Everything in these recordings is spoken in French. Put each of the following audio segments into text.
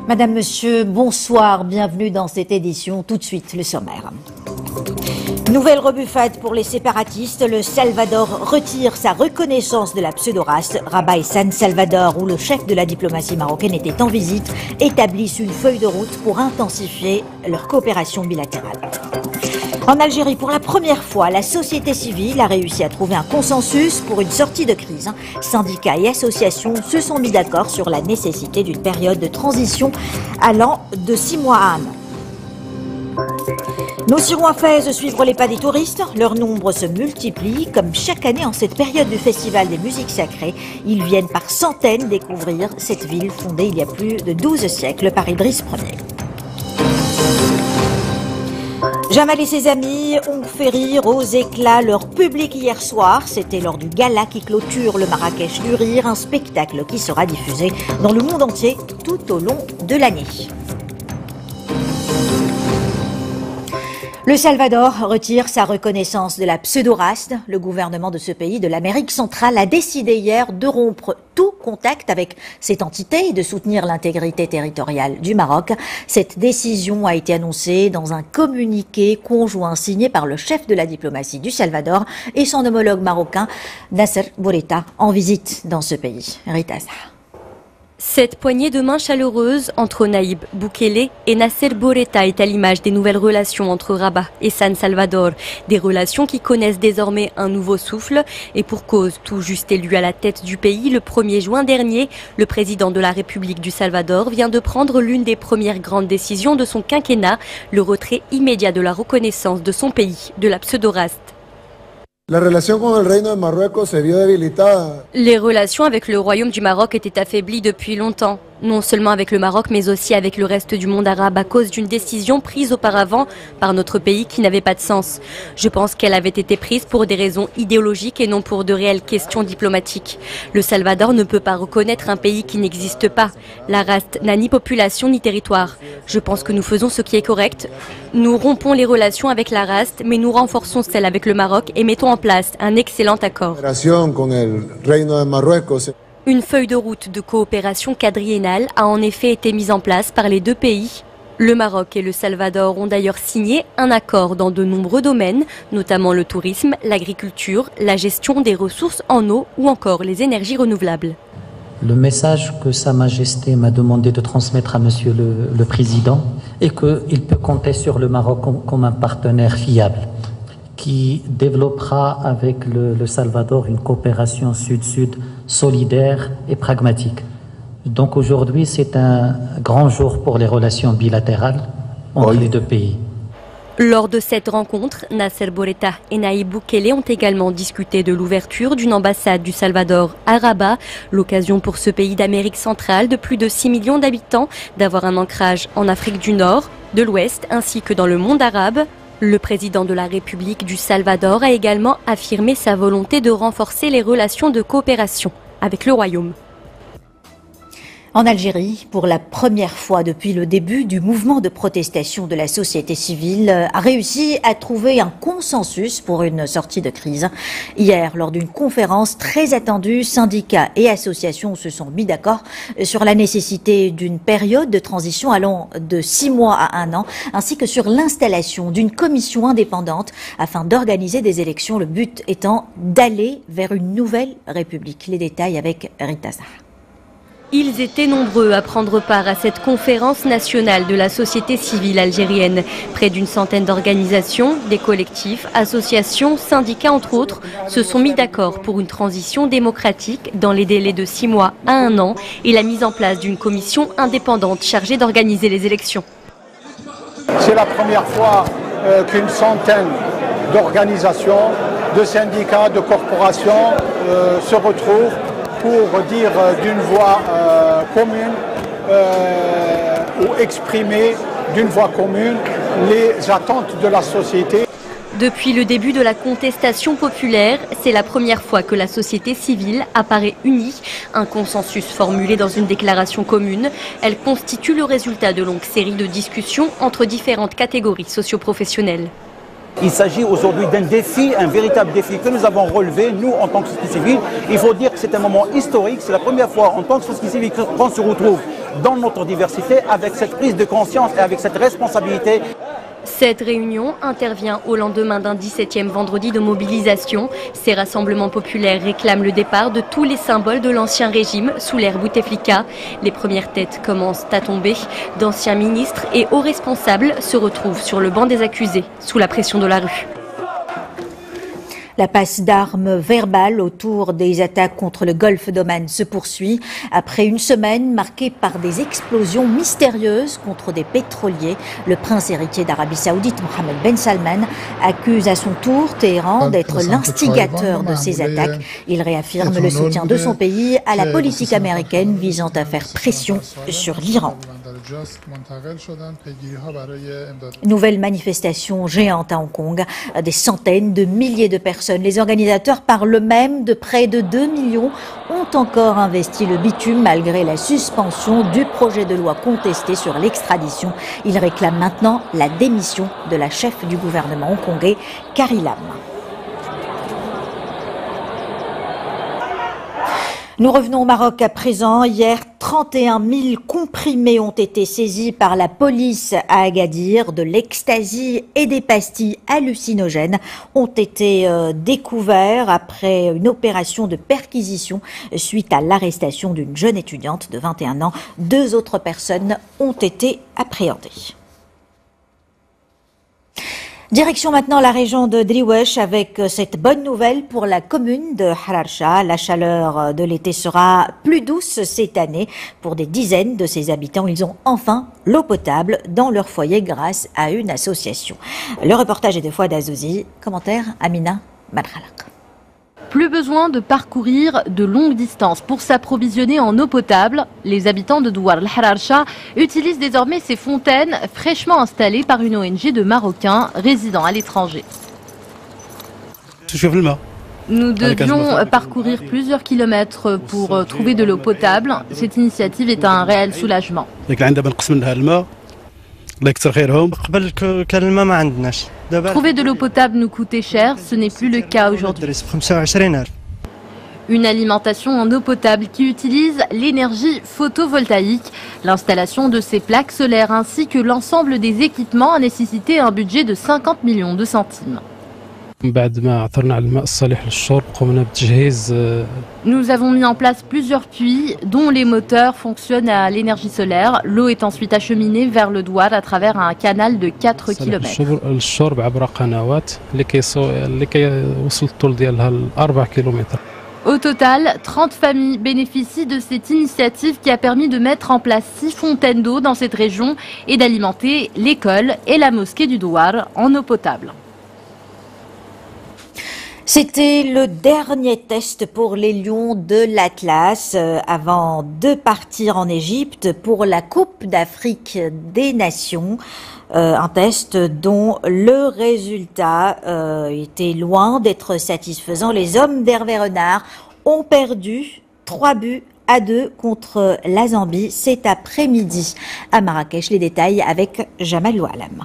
Madame, Monsieur, bonsoir, bienvenue dans cette édition. Tout de suite, le sommaire. Nouvelle rebuffade pour les séparatistes. Le Salvador retire sa reconnaissance de la pseudo-race. Rabat et San Salvador, où le chef de la diplomatie marocaine était en visite, établissent une feuille de route pour intensifier leur coopération bilatérale. En Algérie, pour la première fois, la société civile a réussi à trouver un consensus pour une sortie de crise. Syndicats et associations se sont mis d'accord sur la nécessité d'une période de transition allant de 6 mois à 1 an. Nous irons à Fès suivre les pas des touristes. Leur nombre se multiplie. Comme chaque année en cette période du Festival des musiques sacrées, ils viennent par centaines découvrir cette ville fondée il y a plus de 12 siècles par Idriss Ier. Jamal et ses amis ont fait rire aux éclats leur public hier soir. C'était lors du gala qui clôture le Marrakech du Rire, un spectacle qui sera diffusé dans le monde entier tout au long de l'année. Le Salvador retire sa reconnaissance de la pseudo-race. Le gouvernement de ce pays de l'Amérique centrale a décidé hier de rompre tout contact avec cette entité et de soutenir l'intégrité territoriale du Maroc. Cette décision a été annoncée dans un communiqué conjoint signé par le chef de la diplomatie du Salvador et son homologue marocain Nasser Bourita en visite dans ce pays. Rita Zahra. Cette poignée de main chaleureuse entre Nayib Bukele et Nasser Bourita est à l'image des nouvelles relations entre Rabat et San Salvador. Des relations qui connaissent désormais un nouveau souffle et pour cause, tout juste élu à la tête du pays le 1er juin dernier, le président de la République du Salvador vient de prendre l'une des premières grandes décisions de son quinquennat, le retrait immédiat de la reconnaissance de son pays, de la pseudo-race. Les relations avec le Royaume du Maroc étaient affaiblies depuis longtemps. Non seulement avec le Maroc, mais aussi avec le reste du monde arabe à cause d'une décision prise auparavant par notre pays qui n'avait pas de sens. Je pense qu'elle avait été prise pour des raisons idéologiques et non pour de réelles questions diplomatiques. Le Salvador ne peut pas reconnaître un pays qui n'existe pas. La race n'a ni population ni territoire. Je pense que nous faisons ce qui est correct. Nous rompons les relations avec la race, mais nous renforçons celles avec le Maroc et mettons en place un excellent accord. Une feuille de route de coopération quadriennale a en effet été mise en place par les deux pays. Le Maroc et le Salvador ont d'ailleurs signé un accord dans de nombreux domaines, notamment le tourisme, l'agriculture, la gestion des ressources en eau ou encore les énergies renouvelables. Le message que Sa Majesté m'a demandé de transmettre à Monsieur le Président est qu'il peut compter sur le Maroc comme un partenaire fiable qui développera avec le Salvador une coopération sud-sud solidaire et pragmatique. Donc aujourd'hui, c'est un grand jour pour les relations bilatérales entre les deux pays. Lors de cette rencontre, Nasser Bourita et Nayib Bukele ont également discuté de l'ouverture d'une ambassade du Salvador à Rabat, l'occasion pour ce pays d'Amérique centrale de plus de 6 millions d'habitants d'avoir un ancrage en Afrique du Nord, de l'Ouest ainsi que dans le monde arabe. Le président de la République du Salvador a également affirmé sa volonté de renforcer les relations de coopération avec le Royaume. En Algérie, pour la première fois depuis le début du mouvement de protestation de la société civile, a réussi à trouver un consensus pour une sortie de crise. Hier, lors d'une conférence très attendue, syndicats et associations se sont mis d'accord sur la nécessité d'une période de transition allant de 6 mois à 1 an, ainsi que sur l'installation d'une commission indépendante afin d'organiser des élections, le but étant d'aller vers une nouvelle république. Les détails avec Rita Zahra. Ils étaient nombreux à prendre part à cette conférence nationale de la société civile algérienne. Près d'une centaine d'organisations, des collectifs, associations, syndicats entre autres, se sont mis d'accord pour une transition démocratique dans les délais de 6 mois à 1 an et la mise en place d'une commission indépendante chargée d'organiser les élections. C'est la première fois qu'une centaine d'organisations, de syndicats, de corporations se retrouvent pour dire d'une voix commune ou exprimer d'une voix commune les attentes de la société. Depuis le début de la contestation populaire, c'est la première fois que la société civile apparaît unie. Un consensus formulé dans une déclaration commune. Elle constitue le résultat de longues séries de discussions entre différentes catégories socio-professionnelles. Il s'agit aujourd'hui d'un défi, un véritable défi que nous avons relevé, nous, en tant que société civile. Il faut dire que c'est un moment historique. C'est la première fois en tant que société civile qu'on se retrouve dans notre diversité avec cette prise de conscience et avec cette responsabilité. Cette réunion intervient au lendemain d'un 17e vendredi de mobilisation. Ces rassemblements populaires réclament le départ de tous les symboles de l'ancien régime sous l'ère Bouteflika. Les premières têtes commencent à tomber. D'anciens ministres et hauts responsables se retrouvent sur le banc des accusés, sous la pression de la rue. La passe d'armes verbales autour des attaques contre le golfe d'Oman se poursuit après une semaine marquée par des explosions mystérieuses contre des pétroliers. Le prince héritier d'Arabie Saoudite, Mohammed Ben Salman, accuse à son tour Téhéran d'être l'instigateur de ces attaques. Il réaffirme le soutien de son pays à la politique américaine visant à faire pression sur l'Iran. Nouvelle manifestation géante à Hong Kong. Des centaines de milliers de personnes. Les organisateurs parlent même de près de 2 millions ont encore investi le bitume malgré la suspension du projet de loi contesté sur l'extradition. Ils réclament maintenant la démission de la chef du gouvernement hongkongais, Carrie Lam. Nous revenons au Maroc à présent. Hier, 31 000 comprimés ont été saisis par la police à Agadir. De l'ecstasy et des pastilles hallucinogènes ont été découverts après une opération de perquisition suite à l'arrestation d'une jeune étudiante de 21 ans. 2 autres personnes ont été appréhendées. Direction maintenant la région de Driouech avec cette bonne nouvelle pour la commune de Hararcha. La chaleur de l'été sera plus douce cette année. Pour des dizaines de ses habitants, ils ont enfin l'eau potable dans leur foyer grâce à une association. Le reportage est de Fouad Azouzi. Commentaire Amina Madkhalak. Plus besoin de parcourir de longues distances pour s'approvisionner en eau potable. Les habitants de Douar al-Hararcha utilisent désormais ces fontaines fraîchement installées par une ONG de Marocains résidant à l'étranger. Nous devions parcourir plusieurs kilomètres pour trouver de l'eau potable. Cette initiative est un réel soulagement. Trouver de l'eau potable nous coûtait cher, ce n'est plus le cas aujourd'hui. Une alimentation en eau potable qui utilise l'énergie photovoltaïque. L'installation de ces plaques solaires ainsi que l'ensemble des équipements a nécessité un budget de 50 millions de centimes. Nous avons mis en place plusieurs puits dont les moteurs fonctionnent à l'énergie solaire. L'eau est ensuite acheminée vers le Douar à travers un canal de 4 km. Au total, 30 familles bénéficient de cette initiative qui a permis de mettre en place 6 fontaines d'eau dans cette région et d'alimenter l'école et la mosquée du Douar en eau potable. C'était le dernier test pour les Lions de l'Atlas avant de partir en Égypte pour la Coupe d'Afrique des Nations. Un test dont le résultat était loin d'être satisfaisant. Les hommes d'Hervé Renard ont perdu 3-2 contre la Zambie cet après-midi à Marrakech. Les détails avec Jamal Oualam.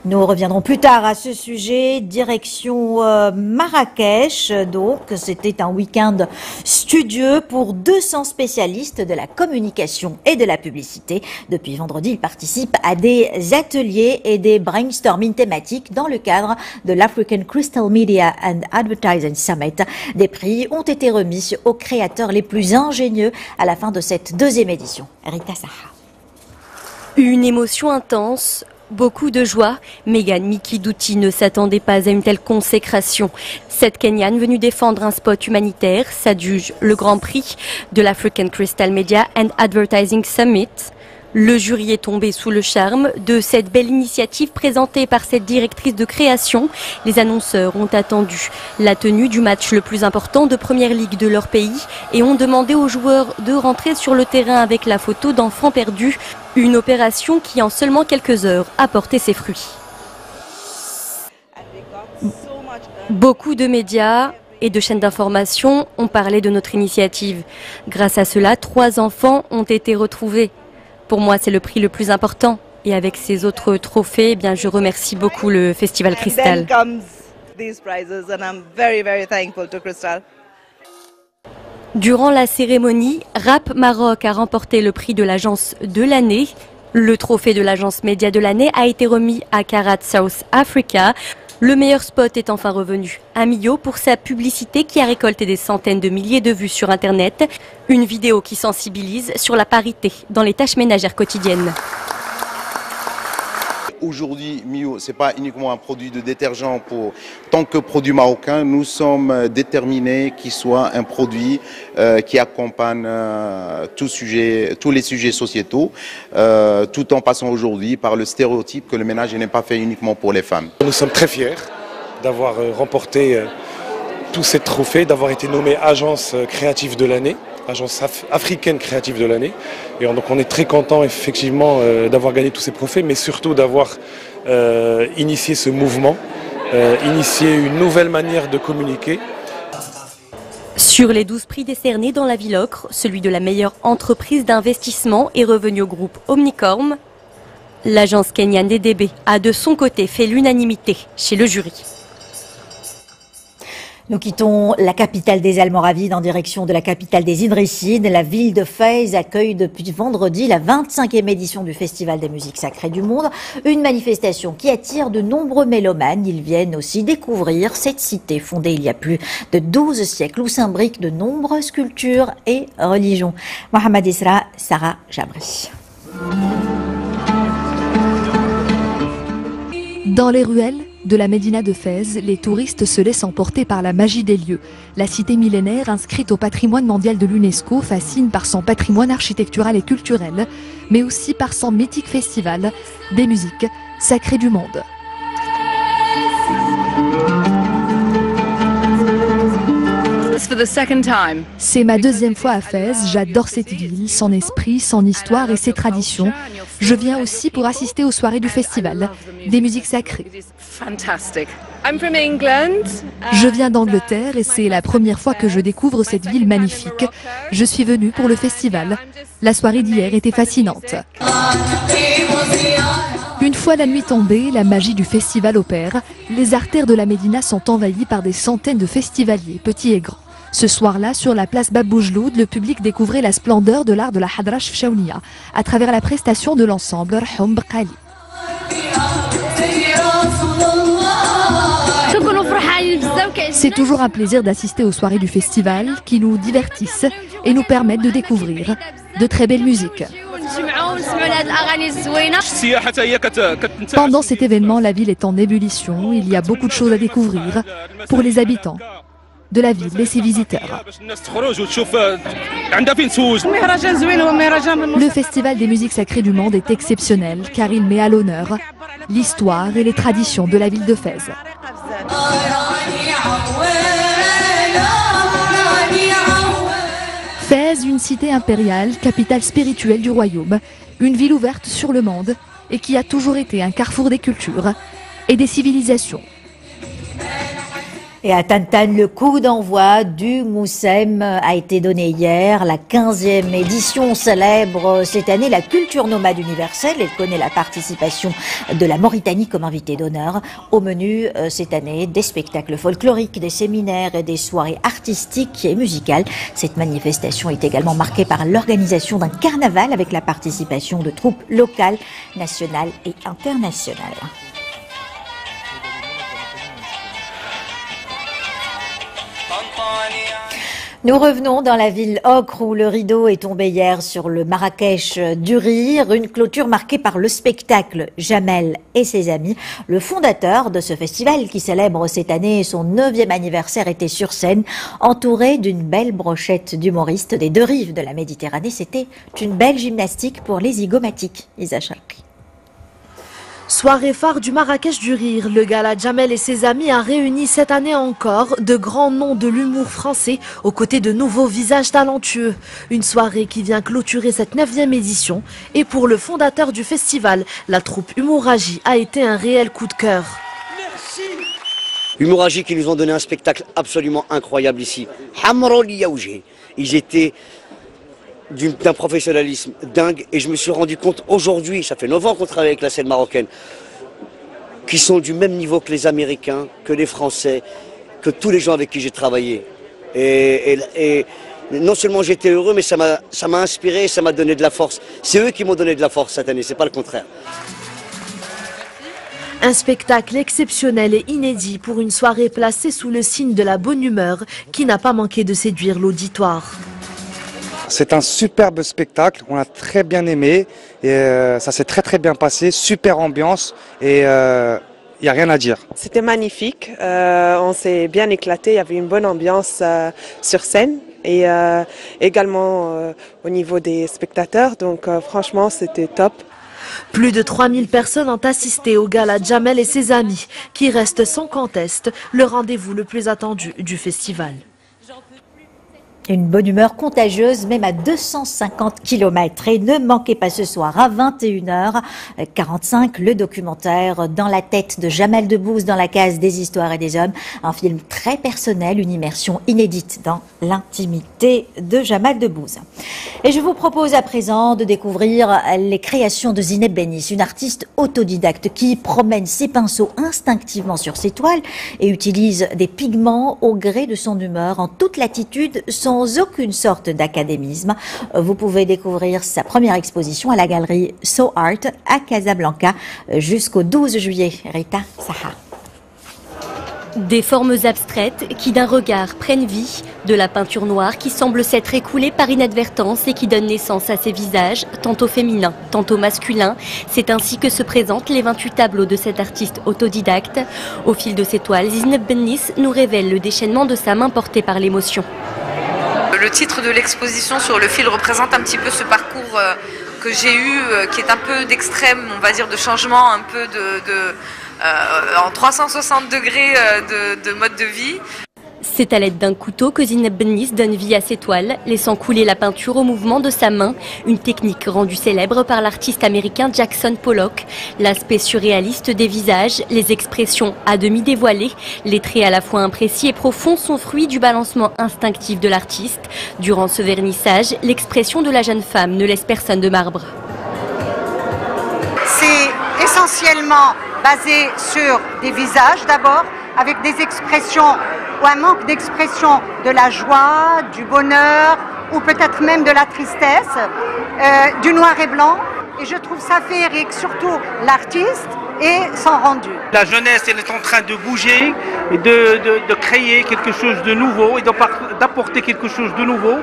Nous reviendrons plus tard à ce sujet. Direction Marrakech. Donc, c'était un week-end studieux pour 200 spécialistes de la communication et de la publicité. Depuis vendredi, ils participent à des ateliers et des brainstorming thématiques dans le cadre de l'African Crystal Media and Advertising Summit. Des prix ont été remis aux créateurs les plus ingénieux à la fin de cette 2e édition. Rita Saha. Une émotion intense. Beaucoup de joie. Megan Mikidouti ne s'attendait pas à une telle consécration. Cette Kenyane venue défendre un spot humanitaire s'adjuge le grand prix de l'African Crystal Media and Advertising Summit. Le jury est tombé sous le charme de cette belle initiative présentée par cette directrice de création. Les annonceurs ont attendu la tenue du match le plus important de Première Ligue de leur pays et ont demandé aux joueurs de rentrer sur le terrain avec la photo d'enfants perdus. Une opération qui, en seulement quelques heures, a porté ses fruits. Beaucoup de médias et de chaînes d'information ont parlé de notre initiative. Grâce à cela, 3 enfants ont été retrouvés. Pour moi, c'est le prix le plus important. Et avec ces autres trophées, eh bien, je remercie beaucoup le Festival Cristal. Durant la cérémonie, Rap Maroc a remporté le prix de l'agence de l'année. Le trophée de l'agence média de l'année a été remis à Karat South Africa. Le meilleur spot est enfin revenu à Mio pour sa publicité qui a récolté des centaines de milliers de vues sur Internet. Une vidéo qui sensibilise sur la parité dans les tâches ménagères quotidiennes. Aujourd'hui, Mio, ce n'est pas uniquement un produit de détergent tant que produit marocain. Nous sommes déterminés qu'il soit un produit qui accompagne tous les sujets sociétaux, tout en passant aujourd'hui par le stéréotype que le ménage n'est pas fait uniquement pour les femmes. Nous sommes très fiers d'avoir remporté tous ces trophées, d'avoir été nommé agence créative de l'année. Agence africaine créative de l'année. Et donc on est très content effectivement d'avoir gagné tous ces trophées, mais surtout d'avoir initié ce mouvement, initié une nouvelle manière de communiquer. Sur les 12 prix décernés dans la ville Ocre, celui de la meilleure entreprise d'investissement est revenu au groupe Omnicorp. L'agence kenyane DDB a de son côté fait l'unanimité chez le jury. Nous quittons la capitale des Almoravides en direction de la capitale des Idrissides. La ville de Fès accueille depuis vendredi la 25e édition du Festival des musiques sacrées du monde. Une manifestation qui attire de nombreux mélomanes. Ils viennent aussi découvrir cette cité fondée il y a plus de 12 siècles où s'imbriquent de nombreuses cultures et religions. Mohamed Isra, Sarah Jabri. Dans les ruelles de la Médina de Fès, les touristes se laissent emporter par la magie des lieux. La cité millénaire, inscrite au patrimoine mondial de l'UNESCO, fascine par son patrimoine architectural et culturel, mais aussi par son mythique festival des musiques sacrées du monde. C'est ma deuxième fois à Fès, j'adore cette ville, son esprit, son histoire et ses traditions. Je viens aussi pour assister aux soirées du festival des musiques sacrées. Je viens d'Angleterre et c'est la première fois que je découvre cette ville magnifique. Je suis venue pour le festival. La soirée d'hier était fascinante. Une fois la nuit tombée, la magie du festival opère. Les artères de la Médina sont envahies par des centaines de festivaliers, petits et grands. Ce soir-là, sur la place Baboujloud, le public découvrait la splendeur de l'art de la Hadrach Fchaounia à travers la prestation de l'ensemble Rhoum Bqali. C'est toujours un plaisir d'assister aux soirées du festival qui nous divertissent et nous permettent de découvrir de très belles musiques. Pendant cet événement, la ville est en ébullition. Il y a beaucoup de choses à découvrir pour les habitants de la ville et ses visiteurs. Le Festival des musiques sacrées du monde est exceptionnel car il met à l'honneur l'histoire et les traditions de la ville de Fès. Fès, une cité impériale, capitale spirituelle du royaume, une ville ouverte sur le monde et qui a toujours été un carrefour des cultures et des civilisations. Et à Tantan, le coup d'envoi du Moussem a été donné hier. La 15e édition célèbre cette année la culture nomade universelle. Elle connaît la participation de la Mauritanie comme invité d'honneur. Au menu cette année, des spectacles folkloriques, des séminaires et des soirées artistiques et musicales. Cette manifestation est également marquée par l'organisation d'un carnaval avec la participation de troupes locales, nationales et internationales. Nous revenons dans la ville Ocre où le rideau est tombé hier sur le Marrakech du Rire, une clôture marquée par le spectacle Jamel et ses amis. Le fondateur de ce festival qui célèbre cette année son 9e anniversaire était sur scène, entouré d'une belle brochette d'humoristes des deux rives de la Méditerranée. C'était une belle gymnastique pour les zygomatiques. Isa Chakri. Soirée phare du Marrakech du Rire, le gala Jamel et ses amis a réuni cette année encore de grands noms de l'humour français aux côtés de nouveaux visages talentueux. Une soirée qui vient clôturer cette 9e édition et pour le fondateur du festival, la troupe Humouragie a été un réel coup de cœur. Merci. Humouragie qui nous ont donné un spectacle absolument incroyable ici. Hamroli Yaoujé. Ils étaient d'un professionnalisme dingue. Et je me suis rendu compte aujourd'hui, ça fait 9 ans qu'on travaille avec la scène marocaine, qui sont du même niveau que les Américains, que les Français, que tous les gens avec qui j'ai travaillé. Et non seulement j'étais heureux, mais ça m'a inspiré, ça m'a donné de la force. C'est eux qui m'ont donné de la force cette année, c'est pas le contraire. Un spectacle exceptionnel et inédit pour une soirée placée sous le signe de la bonne humeur qui n'a pas manqué de séduire l'auditoire. C'est un superbe spectacle, on a très bien aimé et ça s'est très bien passé, super ambiance et il n'y a rien à dire. C'était magnifique, on s'est bien éclaté, il y avait une bonne ambiance sur scène et également au niveau des spectateurs, donc franchement c'était top. Plus de 3000 personnes ont assisté au gala Djamel et ses amis, qui reste sans conteste le rendez-vous le plus attendu du festival. Une bonne humeur contagieuse, même à 250 km. Et ne manquez pas ce soir à 21h45 le documentaire Dans la tête de Jamel Debbouze dans la case des histoires et des hommes. Un film très personnel, une immersion inédite dans l'intimité de Jamel Debbouze. Et je vous propose à présent de découvrir les créations de Zineb Bennis, une artiste autodidacte qui promène ses pinceaux instinctivement sur ses toiles et utilise des pigments au gré de son humeur en toute latitude sans aucune sorte d'académisme. Vous pouvez découvrir sa première exposition à la galerie So Art à Casablanca jusqu'au 12 juillet. Rita Saha. Des formes abstraites qui d'un regard prennent vie, de la peinture noire qui semble s'être écoulée par inadvertance et qui donne naissance à ces visages, tantôt féminins, tantôt masculins. C'est ainsi que se présentent les 28 tableaux de cet artiste autodidacte. Au fil de ses toiles, Zineb Bennis nous révèle le déchaînement de sa main portée par l'émotion. Le titre de l'exposition Sur le fil représente un petit peu ce parcours que j'ai eu, qui est un peu d'extrême, on va dire, de changement, un peu en 360 degrés de mode de vie. C'est à l'aide d'un couteau que Zineb Bennis donne vie à ses toiles, laissant couler la peinture au mouvement de sa main, une technique rendue célèbre par l'artiste américain Jackson Pollock. L'aspect surréaliste des visages, les expressions à demi dévoilées, les traits à la fois imprécis et profonds sont fruits du balancement instinctif de l'artiste. Durant ce vernissage, l'expression de la jeune femme ne laisse personne de marbre. C'est essentiellement basé sur des visages d'abord, avec des expressions ou un manque d'expression de la joie, du bonheur ou peut-être même de la tristesse, du noir et blanc. Et je trouve ça féerique, surtout l'artiste et son rendu. La jeunesse, elle est en train de bouger, et de créer quelque chose de nouveau et d'apporter quelque chose de nouveau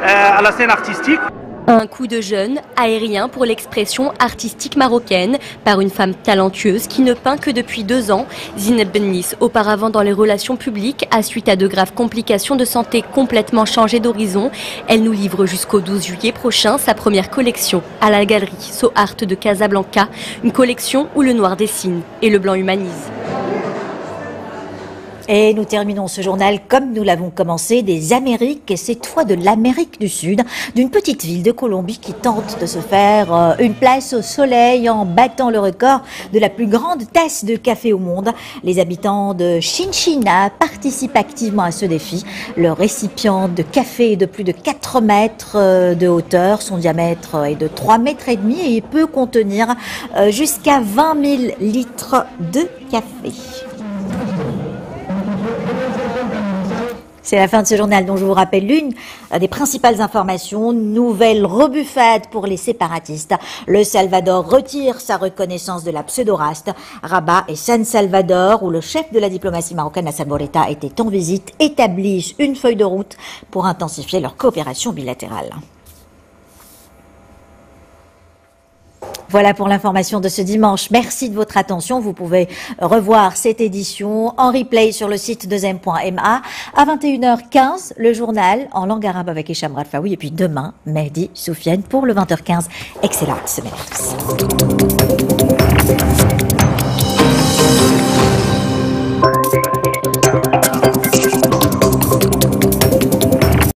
à la scène artistique. Un coup de jeune, aérien pour l'expression artistique marocaine par une femme talentueuse qui ne peint que depuis 2 ans. Zineb Bennis, auparavant dans les relations publiques, a suite à de graves complications de santé complètement changé d'horizon. Elle nous livre jusqu'au 12 juillet prochain sa première collection à la galerie So Art de Casablanca, une collection où le noir dessine et le blanc humanise. Et nous terminons ce journal comme nous l'avons commencé, des Amériques, et cette fois de l'Amérique du Sud, d'une petite ville de Colombie qui tente de se faire une place au soleil en battant le record de la plus grande tasse de café au monde. Les habitants de Chinchina participent activement à ce défi. Le récipient de café est de plus de 4 mètres de hauteur, son diamètre est de 3,5 mètres et il peut contenir jusqu'à 20 000 litres de café. C'est la fin de ce journal dont je vous rappelle l'une des principales informations. Nouvelle rebuffade pour les séparatistes. Le Salvador retire sa reconnaissance de la pseudo-Raste. Rabat et San Salvador, où le chef de la diplomatie marocaine, Hassan Bourita, était en visite, établissent une feuille de route pour intensifier leur coopération bilatérale. Voilà pour l'information de ce dimanche. Merci de votre attention. Vous pouvez revoir cette édition en replay sur le site de zem.ma. À 21h15, le journal en langue arabe avec Hicham Ralfaoui. Et puis demain, Mehdi Soufiane pour le 20h15. Excellente semaine à tous.